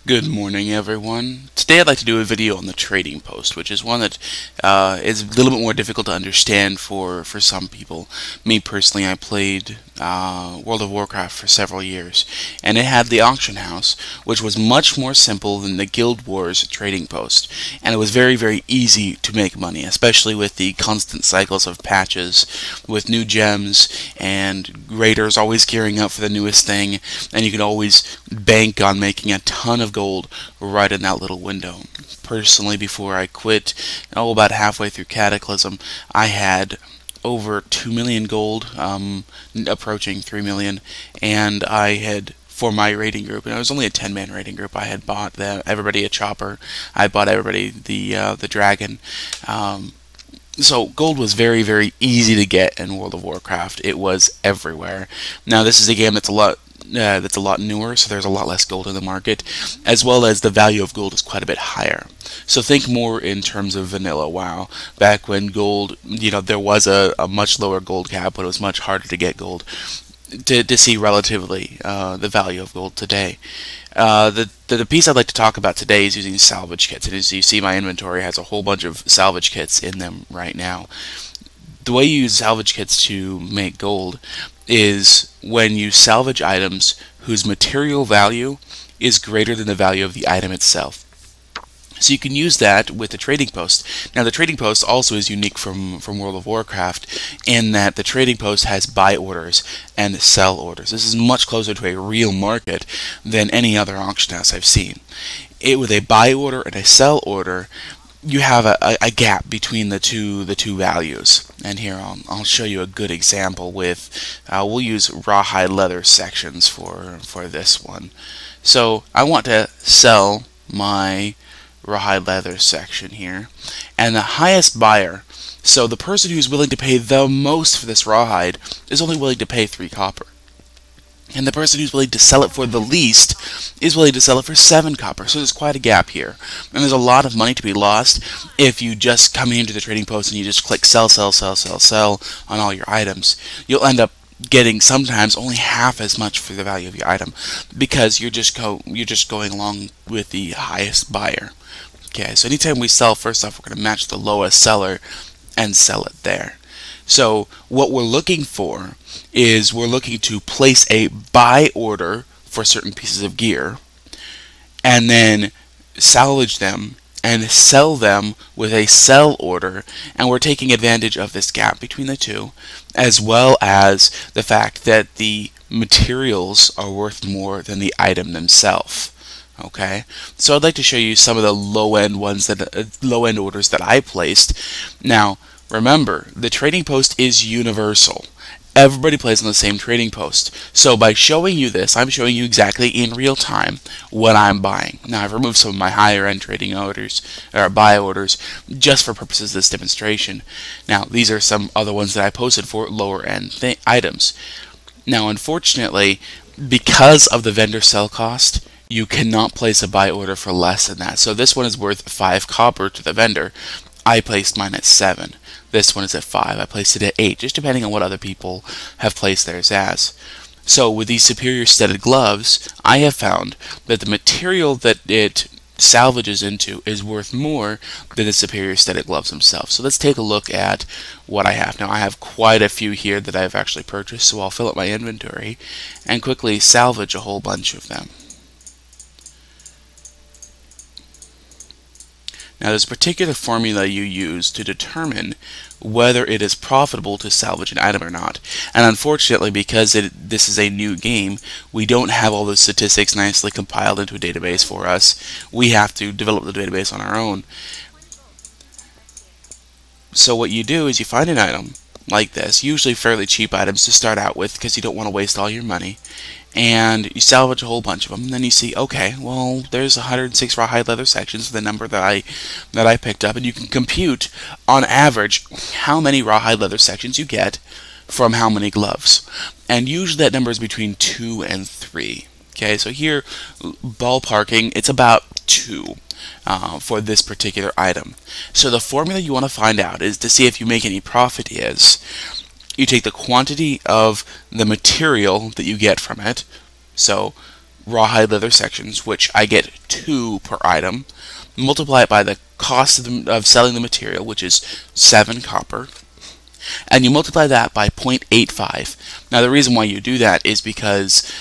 Good morning, everyone. Today I'd like to do a video on the trading post, which is one that is a little bit more difficult to understand for some people. Me personally, I played World of Warcraft for several years, and it had the auction house, which was much more simple than the Guild Wars trading post, and it was very, very easy to make money, especially with the constant cycles of patches, with new gems, and raiders always gearing up for the newest thing, and you could always bank on making a ton of gold right in that little window. Personally, before I quit, about halfway through Cataclysm, I had over 2 million gold, approaching 3 million, and I had, for my raiding group, and it was only a 10-man raiding group, I had bought everybody a chopper, I bought everybody the dragon. So gold was very, very easy to get in World of Warcraft. It was everywhere. Now this is a game that's a lot newer, so there's a lot less gold in the market, as well as the value of gold is quite a bit higher. So think more in terms of vanilla WoW. Back when gold, there was a much lower gold cap, but it was much harder to get gold. To see relatively the value of gold today. The piece I'd like to talk about today is using salvage kits, and as you see, my inventory has a whole bunch of salvage kits in them right now. The way you use salvage kits to make gold is when you salvage items whose material value is greater than the value of the item itself. So you can use that with the trading post. Now the trading post also is unique from World of Warcraft in that the trading post has buy orders and sell orders. This is much closer to a real market than any other auction house I've seen. With a buy order and a sell order, you have a gap between the two values. And here I'll show you a good example with we'll use rawhide leather sections for this one. So I want to sell my rawhide leather section here, and the highest buyer, so the person who's willing to pay the most for this rawhide, is only willing to pay 3 copper, and the person who's willing to sell it for the least is willing to sell it for 7 copper. So there's quite a gap here, and there's a lot of money to be lost if you just come into the trading post and you just click sell, sell, sell, sell, sell on all your items. You'll end up getting sometimes only half as much for the value of your item because you're just going along with the highest buyer. Okay, so anytime we sell, first off, we're going to match the lowest seller and sell it there. So what we're looking for is we're looking to place a buy order for certain pieces of gear and then salvage them and sell them with a sell order, and we're taking advantage of this gap between the two, as well as the fact that the materials are worth more than the item themselves. Okay, so I'd like to show you some of the low-end orders that I placed. Now, remember, the trading post is universal. Everybody plays on the same trading post. So by showing you this, I'm showing you exactly in real time what I'm buying. Now I've removed some of my higher end trading orders, or buy orders, just for purposes of this demonstration. Now these are some other ones that I posted for lower end items. Now unfortunately, because of the vendor sell cost, you cannot place a buy order for less than that. So this one is worth 5 copper to the vendor. I placed mine at 7. This one is at 5. I placed it at 8, just depending on what other people have placed theirs as. So with these superior studded gloves, I have found that the material that it salvages into is worth more than the superior studded gloves themselves. So let's take a look at what I have. Now I have quite a few here that I've actually purchased, so I'll fill up my inventory and quickly salvage a whole bunch of them. Now there's a particular formula you use to determine whether it is profitable to salvage an item or not. And unfortunately, because this is a new game, we don't have all those statistics nicely compiled into a database for us. We have to develop the database on our own. So what you do is you find an item like this, usually fairly cheap items to start out with because you don't want to waste all your money, and you salvage a whole bunch of them, and then you see, okay, well, there's 106 rawhide leather sections, the number that I picked up, and you can compute on average how many rawhide leather sections you get from how many gloves, and usually that number is between 2 and 3. Okay, so here, ballparking, it's about 2 for this particular item. So the formula you want to find out is to see if you make any profit is you take the quantity of the material that you get from it. So rawhide leather sections, which I get 2 per item, multiply it by the cost of selling the material, which is 7 copper, and you multiply that by 0.85. Now the reason why you do that is because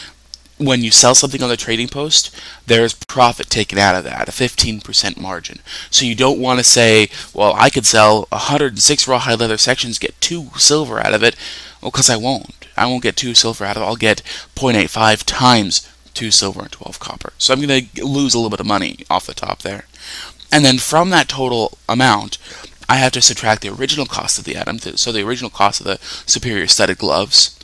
when you sell something on the trading post, there's profit taken out of that, a 15% margin. So you don't want to say, well, I could sell 106 rawhide leather sections, get 2 silver out of it. Well, because I won't. I won't get 2 silver out of it. I'll get 0.85 times 2 silver and 12 copper. So I'm going to lose a little bit of money off the top there. And then from that total amount, I have to subtract the original cost of the item, so the original cost of the superior studded gloves,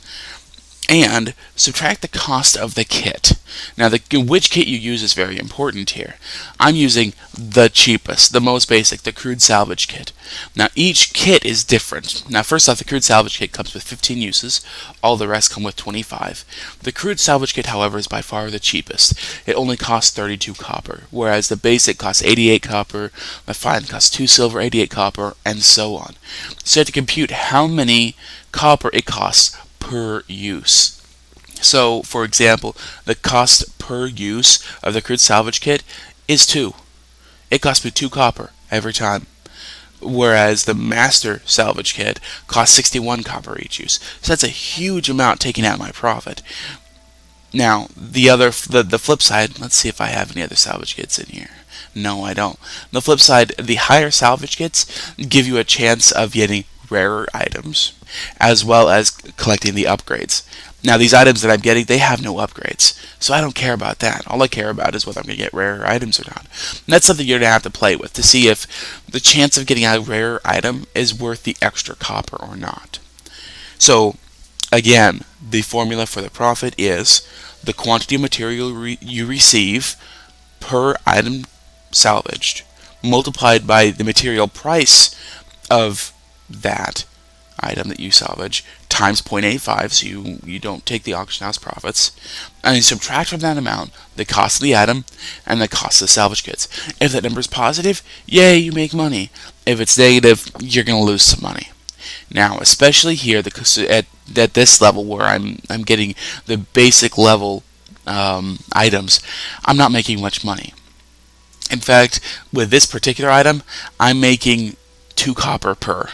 and subtract the cost of the kit. Now, which kit you use is very important here. I'm using the cheapest, the most basic, the crude salvage kit. Now, each kit is different. Now, first off, the crude salvage kit comes with 15 uses. All the rest come with 25. The crude salvage kit, however, is by far the cheapest. It only costs 32 copper, whereas the basic costs 88 copper, the fine costs 2 silver, 88 copper, and so on. So you have to compute how many copper it costs per use. So, for example, the cost per use of the crude salvage kit is 2. It costs me 2 copper every time. Whereas the master salvage kit costs 61 copper each use. So that's a huge amount taken out of my profit. Now, the flip side, let's see if I have any other salvage kits in here. No, I don't. On the flip side, the higher salvage kits give you a chance of getting rarer items, as well as collecting the upgrades. Now, these items that I'm getting, they have no upgrades, so I don't care about that. All I care about is whether I'm going to get rarer items or not. And that's something you're going to have to play with to see if the chance of getting a rarer item is worth the extra copper or not. So, again, the formula for the profit is the quantity of material you receive per item salvaged, multiplied by the material price of that item that you salvage, times 0.85, so you don't take the auction house profits, and you subtract from that amount the cost of the item and the cost of the salvage kits. If that number is positive, yay, you make money. If it's negative, you're going to lose some money. Now, especially here at this level where I'm getting the basic level items, I'm not making much money. In fact, with this particular item, I'm making 2 copper per.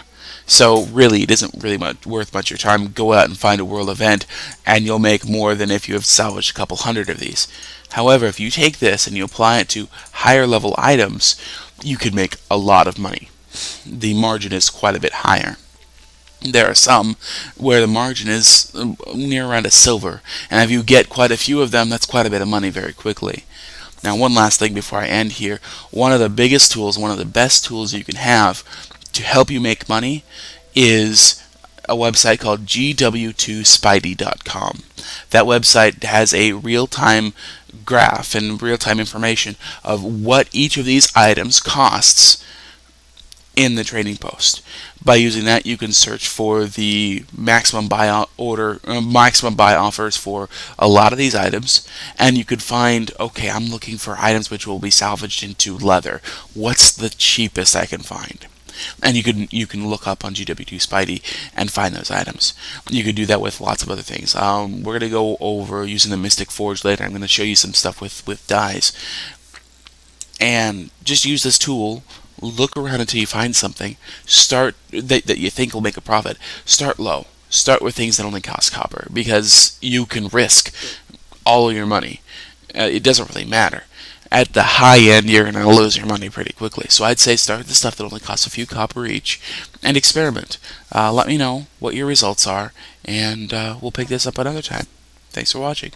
So really, it isn't really worth much of your time. Go out and find a world event, and you'll make more than if you have salvaged a couple hundred of these. However, if you take this and you apply it to higher level items, you could make a lot of money. The margin is quite a bit higher. There are some where the margin is near around a silver, and if you get quite a few of them, that's quite a bit of money very quickly. Now, one last thing before I end here. One of the biggest tools, one of the best tools you can have to help you make money is a website called gw2spidey.com. That website has a real-time graph and real-time information of what each of these items costs in the trading post. By using that, you can search for the maximum buy offers for a lot of these items, and you could find, okay, I'm looking for items which will be salvaged into leather. What's the cheapest I can find? And you can look up on GW2Spidey and find those items. You could do that with lots of other things. We're going to go over using the Mystic Forge later. I'm going to show you some stuff with dyes. And just use this tool. Look around until you find something. Start that you think will make a profit. Start low. Start with things that only cost copper, because you can risk all of your money. It doesn't really matter. At the high end, you're going to lose your money pretty quickly. So I'd say start with the stuff that only costs a few copper each, and experiment. Let me know what your results are, and we'll pick this up another time. Thanks for watching.